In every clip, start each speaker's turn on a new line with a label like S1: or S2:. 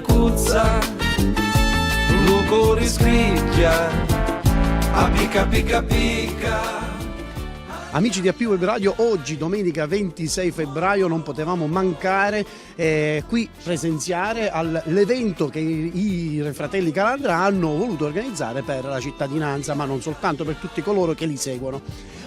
S1: cuzza, luco riscricchia, a picca picca picca.
S2: Amici di AP Web Radio, oggi domenica 26 febbraio non potevamo mancare qui presenziare all'evento che i Fratelli Calandra hanno voluto organizzare per la cittadinanza, ma non soltanto, per tutti coloro che li seguono.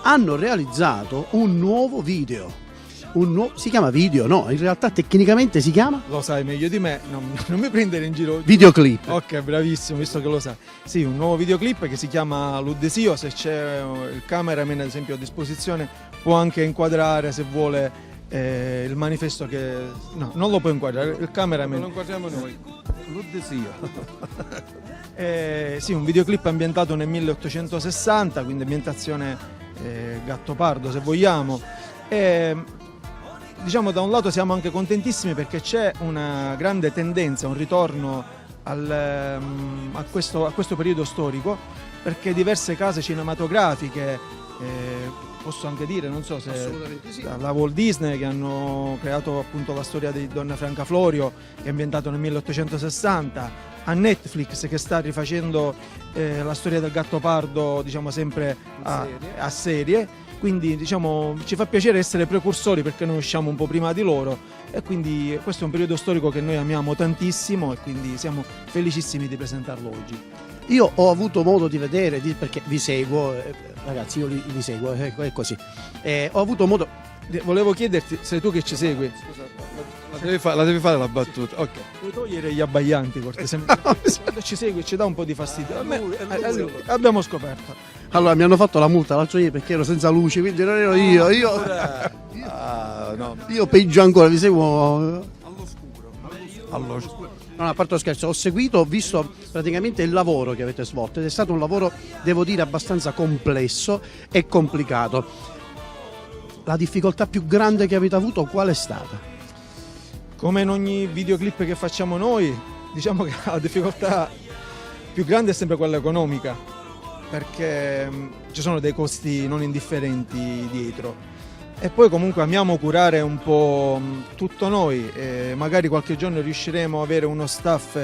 S2: Hanno realizzato un nuovo video. Si chiama video? No, in realtà tecnicamente si chiama?
S3: Lo sai meglio di me, non mi prendere in giro.
S2: Videoclip.
S3: Ok, bravissimo, visto che lo sai. Sì, un nuovo videoclip che si chiama L'Udesio. Se c'è il cameraman ad esempio a disposizione può anche inquadrare, se vuole, il manifesto che... No, non lo può inquadrare, il cameraman.
S4: Lo inquadriamo noi. L'Udesio.
S3: Sì, un videoclip ambientato nel 1860, quindi ambientazione Gattopardo se vogliamo. Diciamo, da un lato siamo anche contentissimi perché c'è una grande tendenza, un ritorno a questo periodo storico, perché diverse case cinematografiche, posso anche dire, non so se
S2: sì,
S3: la Walt Disney, che hanno creato appunto la storia di Donna Franca Florio, che è ambientato nel 1860, a Netflix che sta rifacendo la storia del Gattopardo, diciamo sempre a serie. Quindi diciamo ci fa piacere essere precursori perché noi usciamo un po' prima di loro, e quindi questo è un periodo storico che noi amiamo tantissimo e quindi siamo felicissimi di presentarlo oggi.
S2: Io ho avuto modo di vedere, perché vi seguo, ragazzi, io vi seguo, è così. Ho avuto modo...
S3: Volevo chiederti, sei tu che ci segui?
S4: Scusa, la devi fare la battuta. Ok.
S3: Puoi togliere gli abbaianti, cortesemente? Quando ci segui ci dà un po' di fastidio. Abbiamo scoperto.
S2: Allora, mi hanno fatto la multa l'altro ieri perché ero senza luce, quindi non ero io. Io peggio ancora, vi seguo all'oscuro. No, a parte lo scherzo, ho seguito, ho visto praticamente il lavoro che avete svolto ed è stato un lavoro, devo dire, abbastanza complesso e complicato. La difficoltà più grande che avete avuto qual è stata?
S3: Come in ogni videoclip che facciamo noi, diciamo che la difficoltà più grande è sempre quella economica, perché ci sono dei costi non indifferenti dietro. E poi comunque amiamo curare un po' tutto noi, e magari qualche giorno riusciremo ad avere uno staff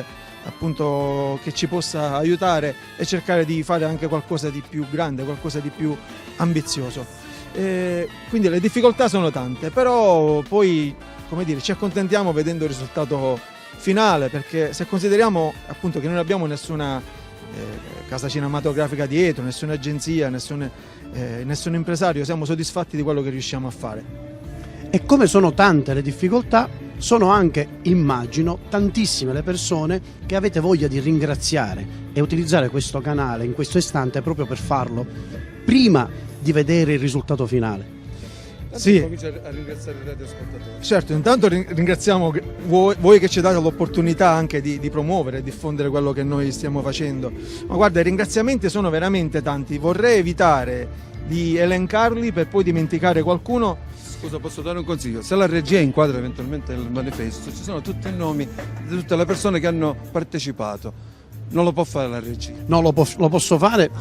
S3: appunto che ci possa aiutare e cercare di fare anche qualcosa di più grande, qualcosa di più ambizioso. Quindi le difficoltà sono tante, però poi, come dire, ci accontentiamo vedendo il risultato finale, perché se consideriamo appunto che non abbiamo nessuna casa cinematografica dietro, nessuna agenzia, nessun impresario, siamo soddisfatti di quello che riusciamo a fare.
S2: E come sono tante le difficoltà, sono anche, immagino, tantissime le persone che avete voglia di ringraziare e utilizzare questo canale in questo istante proprio per farlo, prima di vedere il risultato finale.
S3: Sì,
S4: comincia a ringraziare i radioascoltatori.
S3: certo, intanto ringraziamo voi che ci date l'opportunità anche di promuovere e diffondere quello che noi stiamo facendo. Ma guarda, i ringraziamenti sono veramente tanti, vorrei evitare di elencarli per poi dimenticare qualcuno.
S4: Scusa, posso dare un consiglio? Se la regia inquadra eventualmente il manifesto, ci sono tutti i nomi di tutte le persone che hanno partecipato. Non lo può fare la regia.
S2: No, lo posso fare?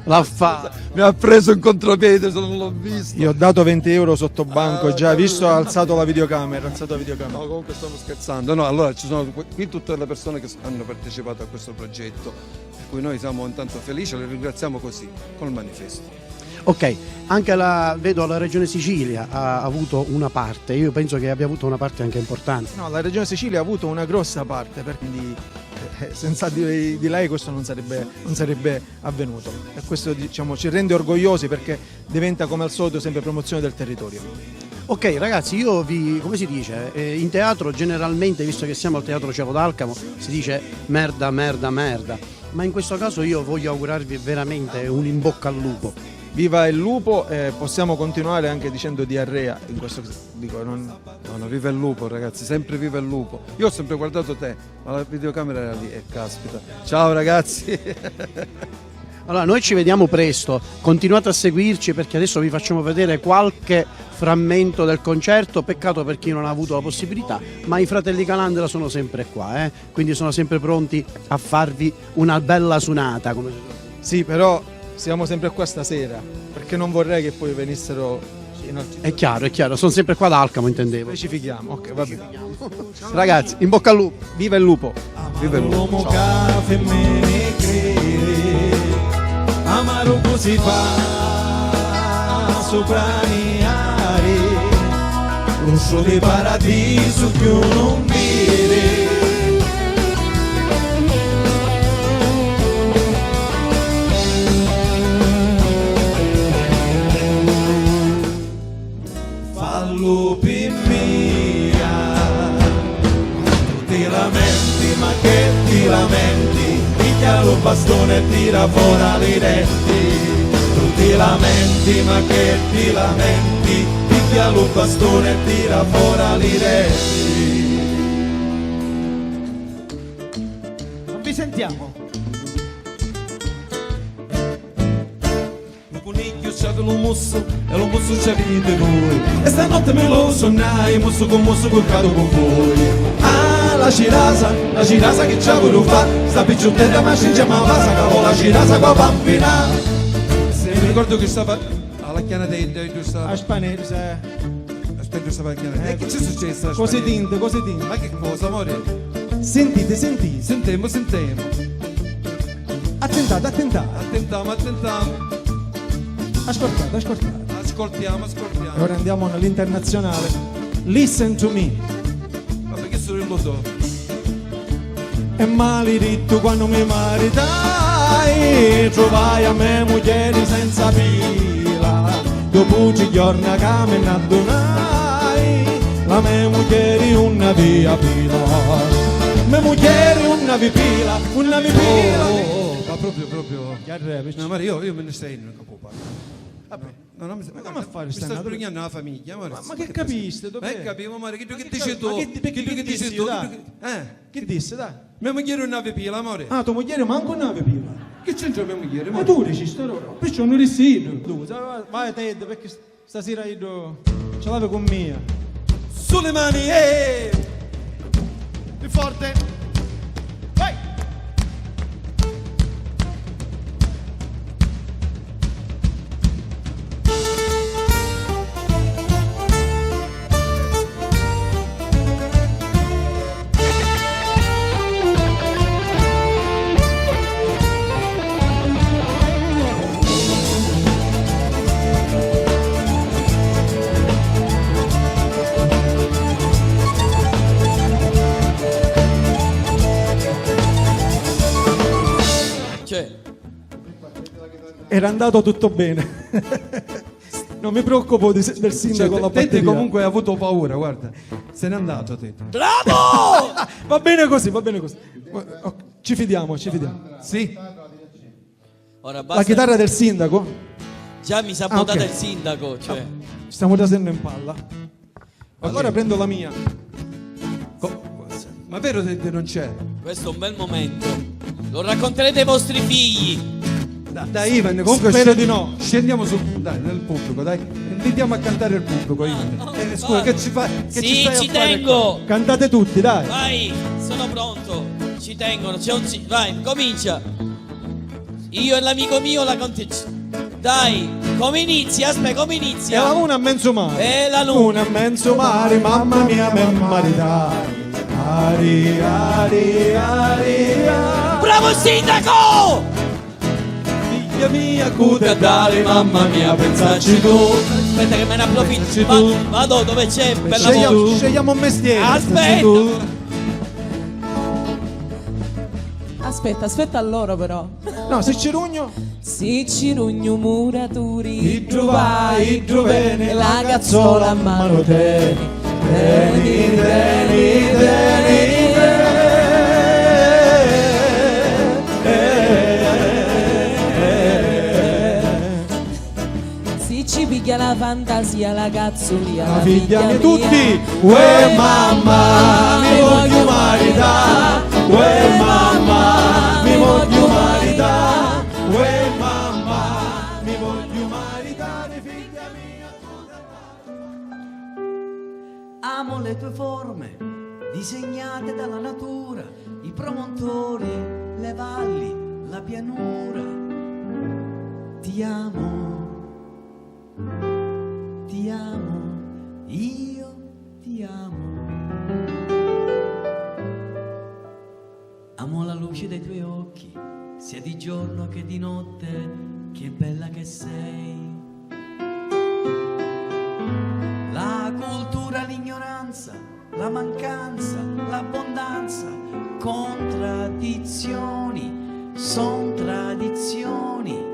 S2: L'ha fatto.
S4: Mi ha preso in contropiede se non l'ho visto.
S3: Io ho dato 20 euro sotto banco, già visto, ha alzato la videocamera.
S4: No, comunque stavo scherzando. No, allora ci sono qui tutte le persone che hanno partecipato a questo progetto, per cui noi siamo intanto felici, le ringraziamo così, col manifesto.
S2: Ok, anche vedo la Regione Sicilia ha avuto una parte, io penso che abbia avuto una parte anche importante.
S3: No, la Regione Sicilia ha avuto una grossa parte, quindi senza di lei questo non sarebbe avvenuto, e questo diciamo ci rende orgogliosi perché diventa come al solito sempre promozione del territorio.
S2: Ok ragazzi, io come si dice, in teatro generalmente, visto che siamo al Teatro Cielo d'Alcamo, si dice merda, merda, merda, ma in questo caso io voglio augurarvi veramente un in bocca al lupo.
S3: Viva il lupo, possiamo continuare anche dicendo diarrea, in questo dico,
S4: No, viva il lupo ragazzi, sempre viva il lupo. Io ho sempre guardato te, ma la videocamera era lì e caspita. Ciao ragazzi.
S2: Allora noi ci vediamo presto, continuate a seguirci perché adesso vi facciamo vedere qualche frammento del concerto, peccato per chi non ha avuto la possibilità, ma i Fratelli Calandra sono sempre qua, quindi sono sempre pronti a farvi una bella sunata.
S3: Sì, però siamo sempre qua stasera, perché non vorrei che poi venissero
S2: È chiaro, sono sempre qua ad Alcamo, intendevo.
S3: Specifichiamo, ok, va bene.
S2: Ragazzi, in bocca al lupo.
S3: Viva il lupo!
S2: Viva il lupo.
S1: L'uomo che me ne crede, amaro così fa, sopraniare, rosso di paradiso che io non vede. Fallo per mia, tu ti lamenti, ma che ti lamenti, piglia lo bastone e tira fuori i denti. Tu ti lamenti, ma che ti lamenti, piglia lo bastone e tira fuori i denti.
S5: Non vi sentiamo.
S1: Un coniglio c'aveva lo mosso e lo mosso c'avete voi. E stanotte me lo sonnai, mosso con cato con voi. Ah, la cirasa che c'ha voluto fa, sta picciottella ma ci chiama passa, cavo la cirasa con bambina. Se mi ricordo che stava alla chiana dei
S5: A Spanese.
S1: aspetta, stava alla chiana. E che c'è successo?
S5: Cose tinte.
S1: Ma che cosa, amore?
S5: Sentite.
S1: Sentiamo.
S5: Attentate.
S1: Attentiamo.
S5: Ascoltate.
S1: Ascoltiamo.
S5: Ora andiamo all'internazionale. Listen to me.
S1: Vabbè, che sono lo so.
S5: E maledetto quando mi maritai, trovai a me moglie senza pila. Dopo ci giorni che me ne addonai, la mia moglie una via pila. Mia moglie una via pila.
S1: Ma proprio.
S5: Che arrepi?
S1: No, ma io me ne stai in capo. Vabbè, no, non mi
S5: Ma come a fare
S1: mi
S5: sta
S1: sta
S5: natura?
S1: sbrugnando la famiglia, amore.
S5: Ma che capiste?
S1: Ma che capivo, amore, che
S5: che
S1: dici tu?
S5: ma che dici tu, dai? Che disse, dai?
S1: Mia moglie non aveva pila, amore.
S5: Ah, tua moglie manco una via pila.
S1: Che c'entra mia moglie?
S5: Ma
S1: amore?
S5: tu dici sto loro? Perciò non risido. Tu, vai Ted, perché stasera io ce l'avevo con mia.
S1: Sulle mani,
S5: Più forte. Vai! Era andato tutto bene. Non mi preoccupo del sindaco alla
S1: Tete
S5: batteria.
S1: comunque ha avuto paura, guarda. Se n'è andato, Tete.
S5: Bravo! Va bene così. Ci fidiamo.
S1: Sì?
S6: Ora
S5: La
S6: basta.
S5: chitarra del sindaco?
S6: Già mi sabotata
S5: ok.
S6: il sindaco, cioè.
S5: Stiamo giacendo in palla. Allora prendo la mia.
S1: Ma vero Tete non c'è?
S6: Questo è un bel momento. Lo racconterete ai vostri figli.
S1: Dai Ivan, comunque
S5: Spero di no.
S1: Scendiamo nel pubblico, dai. Invitiamo a cantare il pubblico, Ivan.
S6: no,
S1: Scusa,
S6: vai.
S1: che ci fai? Che
S6: Sì,
S1: stai a
S6: ci
S1: fare
S6: tengo.
S5: Cantate tutti, dai.
S6: Vai, sono pronto. Ci tengono, c'è un vai, comincia. Io e l'amico mio la conti. Dai, come inizia? Aspetta, come
S5: E la
S6: inizia?
S5: una a mezzo mare.
S6: E la luna.
S5: Una a mezzo mare, mamma mia, me maritai. Ari.
S6: Bravo sindaco!
S1: Figlia mia, cuta dale, mamma mia, pensaci tu.
S6: Aspetta che me ne approfitto. Vado dove c'è per la voce.
S5: Scegliamo un mestiere.
S6: Aspetta.
S7: Aspetta loro però.
S5: No, se ci rugno.
S7: Si cirugno muraturi,
S5: I trovai, bene,
S7: la cazzola a mano teni. Si ci piglia la fantasia, la cazzolia,
S5: La figlia di
S7: mia.
S5: tutti. Uè mamma, mi voglio maritare. Uè mamma, mi voglio maritare. Uè mamma, mi voglio maritare, figlia mia.
S8: Amo le tue forme, disegnate dalla natura, i promontori, le valli, la pianura. Ti amo, ti amo. ti amo. Amo la luce dei tuoi occhi, sia di giorno che di notte, che bella che sei. La cultura, l'ignoranza, la mancanza, l'abbondanza, contraddizioni, son tradizioni,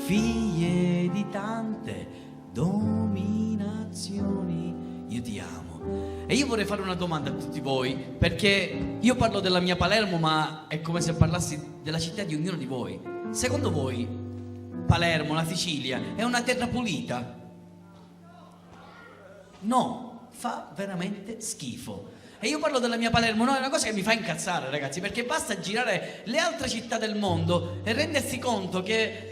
S8: figlie di tante dominazioni. Io ti amo. E io vorrei fare una domanda a tutti voi, perché io parlo della mia Palermo, ma è come se parlassi della città di ognuno di voi. Secondo voi Palermo, la Sicilia, è una terra pulita? No, fa veramente schifo. E io parlo della mia Palermo, no, è una cosa che mi fa incazzare, ragazzi, perché basta girare le altre città del mondo e rendersi conto che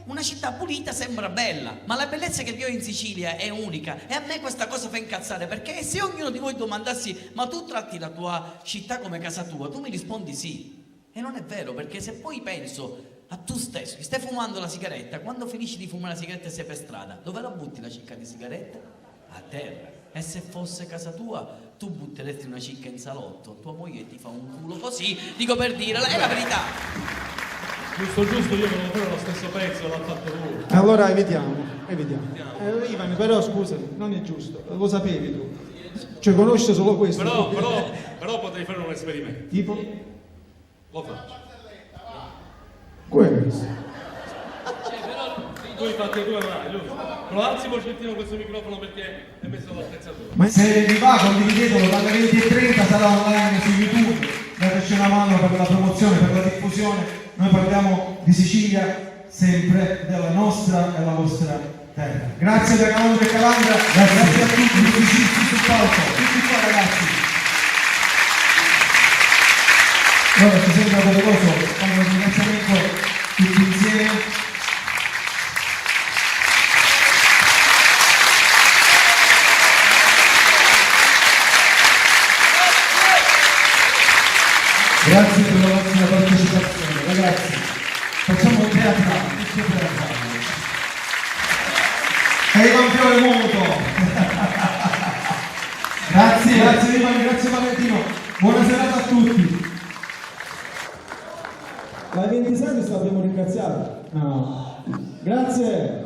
S8: una città pulita sembra bella, ma la bellezza che vi ho in Sicilia è unica, e a me questa cosa fa incazzare, perché se ognuno di voi domandassi ma tu tratti la tua città come casa tua, tu mi rispondi sì, e non è vero, perché se poi penso a tu stesso che stai fumando la sigaretta, quando finisci di fumare la sigaretta e sei per strada, dove la butti la cicca di sigaretta? A terra. E se fosse casa tua, tu butteresti una cicca in salotto, tua moglie ti fa un culo così, dico per dire, è la verità.
S5: Giusto, io volevo fare lo stesso pezzo, l'ha fatto lui.
S3: Allora evitiamo. Ivan, però scusami, non è giusto, lo sapevi tu. Cioè conosci solo questo.
S5: Però potrei fare un esperimento.
S3: Tipo?
S5: Lo faccio.
S3: Questo.
S5: Tu infatti tu avrai, giusto? Però alzi un pochettino questo microfono perché è messo l'attrezzatura.
S9: Ma se vi va, condividetelo, dalle 20:30 sarà online su YouTube, dateci una mano per la promozione, per la diffusione. Noi parliamo di Sicilia, sempre della nostra e la vostra terra. Grazie da Calandra e Calandra, grazie a tutti, musicisti sul palco, tutti qua ragazzi. Ora ci sembra doveroso fare un ringraziamento tutti insieme. Grazie per la vostra partecipazione, ragazzi. Facciamo un teatrale, tutto teatrale. E Ivan Fiore Muto. Grazie Ivan, grazie Valentino. Buona serata a tutti.
S3: La 26 l'abbiamo ringraziata.
S9: No. Grazie.